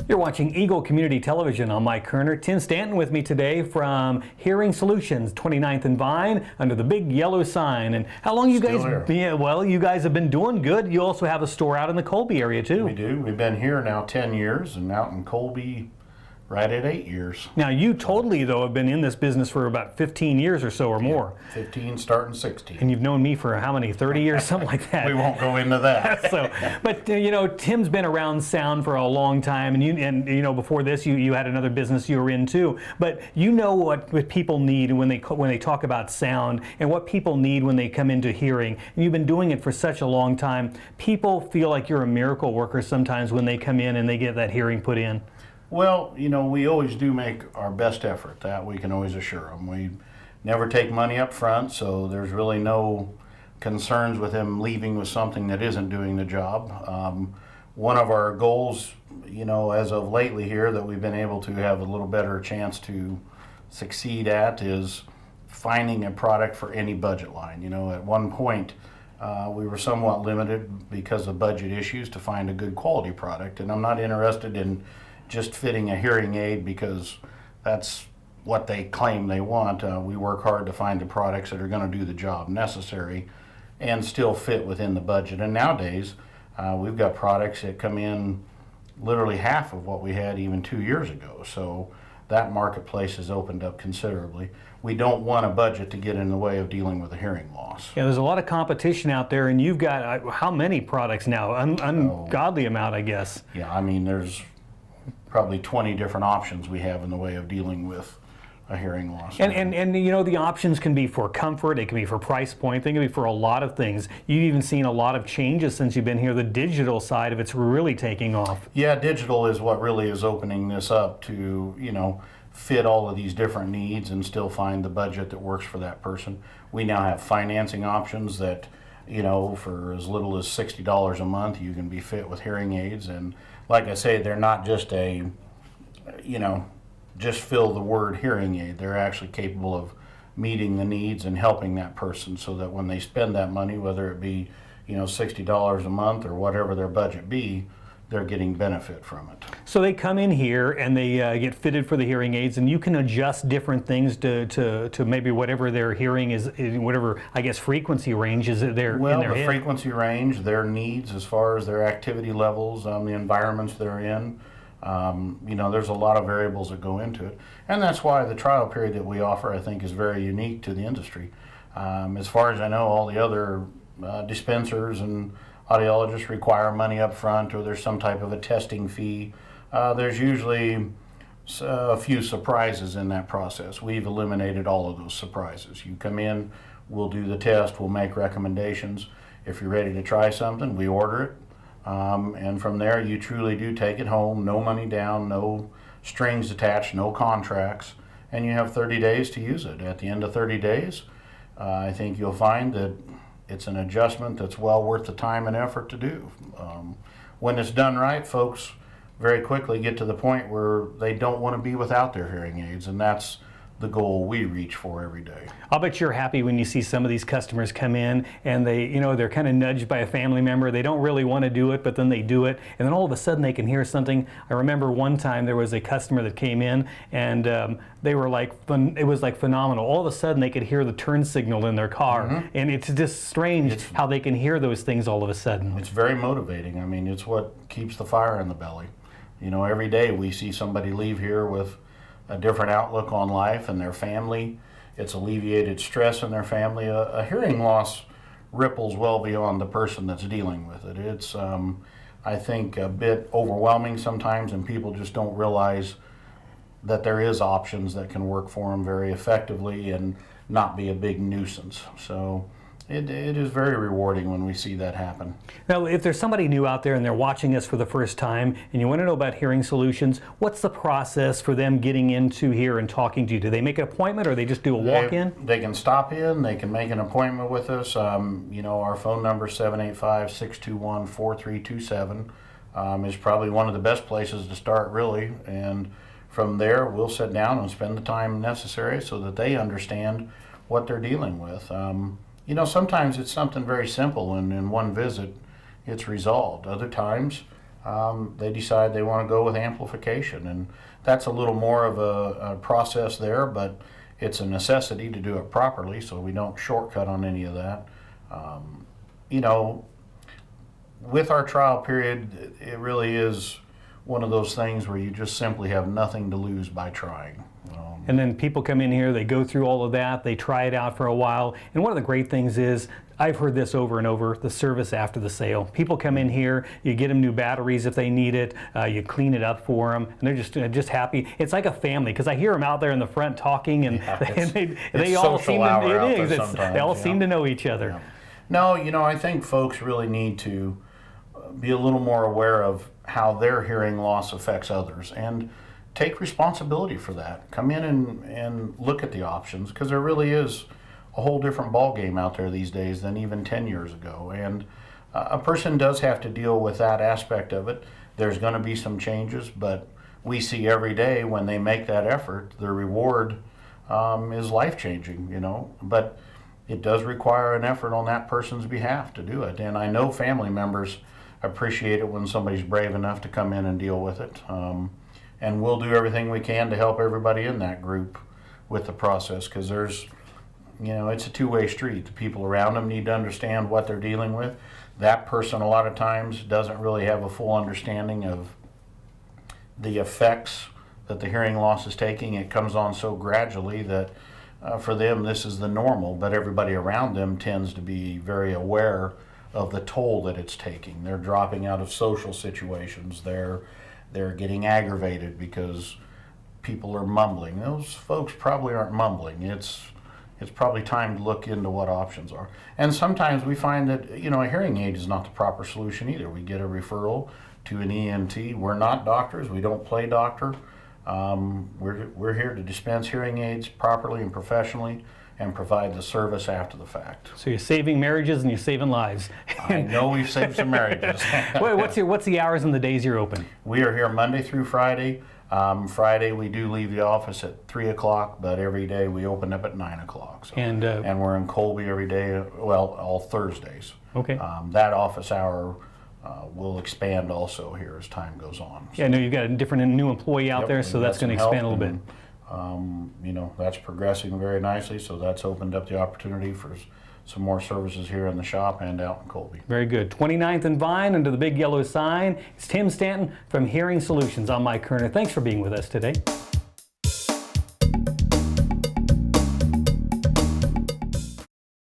You're watching Eagle Community Television. I'm Mike Kerner. Tim Stanton with me today from Hearing Solutions, 29th and Vine, under the big yellow sign. And how long you guys? Yeah, well, you guys have been doing good. You also have a store out in the Colby area too. We do. We've been here now 10 years, and out in Colby right at 8 years. Now you totally though have been in this business for about 15 years or so or more. 15 starting 16. And you've known me for how many, 30 years, something like that. We won't go into that. But you know, Tim's been around sound for a long time, and you know, before this you had another business you were in too. But you know what people need when they talk about sound, and what people need when they come into hearing. And you've been doing it for such a long time. People feel like you're a miracle worker sometimes when they come in and they get that hearing put in. Well, you know, we always do make our best effort. That we can always assure them. We never take money up front, so there's really no concerns with them leaving with something that isn't doing the job. One of our goals, you know, as of lately here that we've been able to have a little better chance to succeed at is finding a product for any budget line. You know, at one point we were somewhat limited because of budget issues to find a good quality product, and I'm not interested in just fitting a hearing aid because that's what they claim they want. We work hard to find the products that are going to do the job necessary and still fit within the budget. And nowadays, we've got products that come in literally half of what we had even 2 years ago. So that marketplace has opened up considerably. We don't want a budget to get in the way of dealing with a hearing loss. Yeah, there's a lot of competition out there, and you've got how many products now? Ungodly amount, I guess. Yeah, I mean, there's probably 20 different options we have in the way of dealing with a hearing loss. And you know, the options can be for comfort, it can be for price point, they can be for a lot of things. You've even seen a lot of changes since you've been here. The digital side of it's really taking off. Yeah, digital is what really is opening this up to, you know, fit all of these different needs and still find the budget that works for that person. We now have financing options that, you know, for as little as $60 a month, you can be fit with hearing aids. And like I say, they're not just a, you know, just fill the word hearing aid. They're actually capable of meeting the needs and helping that person so that when they spend that money, whether it be, you know, $60 a month or whatever their budget be, they're getting benefit from it. So they come in here and they get fitted for the hearing aids, and you can adjust different things to maybe whatever their hearing is, whatever, I guess, frequency range is there in their head. Frequency range, their needs as far as their activity levels, the environments they're in. You know, there's a lot of variables that go into it. And that's why the trial period that we offer, I think, is very unique to the industry. As far as I know, all the other dispensers and audiologists require money up front, or there's some type of a testing fee. There's usually a few surprises in that process. We've eliminated all of those surprises. You come in, we'll do the test, we'll make recommendations. If you're ready to try something, we order it. And from there, you truly do take it home, no money down, no strings attached, no contracts, and you have 30 days to use it. At the end of 30 days, I think you'll find that it's an adjustment that's well worth the time and effort to do. When it's done right, folks very quickly get to the point where they don't want to be without their hearing aids, and that's the goal we reach for every day. I'll bet you're happy when you see some of these customers come in and they, you know, they're kind of nudged by a family member. They don't really want to do it, but then they do it, and then all of a sudden they can hear something. I remember one time there was a customer that came in, and they were like, it was like phenomenal. All of a sudden they could hear the turn signal in their car, and it's just strange how they can hear those things all of a sudden. It's very motivating. I mean, it's what keeps the fire in the belly. You know, every day we see somebody leave here with a different outlook on life and their family. It's alleviated stress in their family. A hearing loss ripples well beyond the person that's dealing with it. It's, I think, a bit overwhelming sometimes, and people just don't realize that there is options that can work for them very effectively and not be a big nuisance. So it is very rewarding when we see that happen. Now, if there's somebody new out there and they're watching us for the first time and you want to know about Hearing Solutions, what's the process for them getting into here and talking to you? Do they make an appointment, or they just do a walk-in? They can stop in, they can make an appointment with us. You know, our phone number, 785-621-4327, is probably one of the best places to start, really. And from there, we'll sit down and spend the time necessary so that they understand what they're dealing with. You know, sometimes it's something very simple, and in one visit it's resolved. Other times they decide they want to go with amplification. And that's a little more of a process there, but it's a necessity to do it properly, so we don't shortcut on any of that. You know, with our trial period, it really is one of those things where you just simply have nothing to lose by trying. And then people come in here, they go through all of that, they try it out for a while. And one of the great things is, I've heard this over and over, the service after the sale. People come in here, you get them new batteries if they need it, you clean it up for them, and they're just happy. It's like a family, because I hear them out there in the front talking, and, they all seem to, they all seem to know each other. Yeah. No, you know, I think folks really need to be a little more aware of how their hearing loss affects others, and take responsibility for that. Come in and look at the options, because there really is a whole different ball game out there these days than even 10 years ago. And a person does have to deal with that aspect of it. There's going to be some changes, but we see every day when they make that effort, the reward is life-changing, you know. But it does require an effort on that person's behalf to do it. And I know family members appreciate it when somebody's brave enough to come in and deal with it. And we'll do everything we can to help everybody in that group with the process, because it's a two-way street. The people around them need to understand what they're dealing with. That person a lot of times doesn't really have a full understanding of the effects that the hearing loss is taking. It comes on so gradually that for them this is the normal, but everybody around them tends to be very aware of the toll that it's taking. They're dropping out of social situations. They're getting aggravated because people are mumbling. Those folks probably aren't mumbling. It's probably time to look into what options are. And sometimes we find that, a hearing aid is not the proper solution either. We get a referral to an ENT. We're not doctors. We don't play doctor. We're here to dispense hearing aids properly and professionally and provide the service after the fact. So you're saving marriages and you're saving lives. I know we've saved some marriages. What's the hours and the days you're open? We are here Monday through Friday. Friday we do leave the office at 3 o'clock, but every day we open up at 9 o'clock. So, and we're in Colby every day, all Thursdays. Okay. That office hour will expand also here as time goes on. So, yeah, I know you've got a new employee out there, so that's going to expand a little bit. That's progressing very nicely, so that's opened up the opportunity for some more services here in the shop and out in Colby. Very good. 29th and Vine, under the big yellow sign. It's Tim Stanton from Hearing Solutions. I'm Mike Kerner. Thanks for being with us today.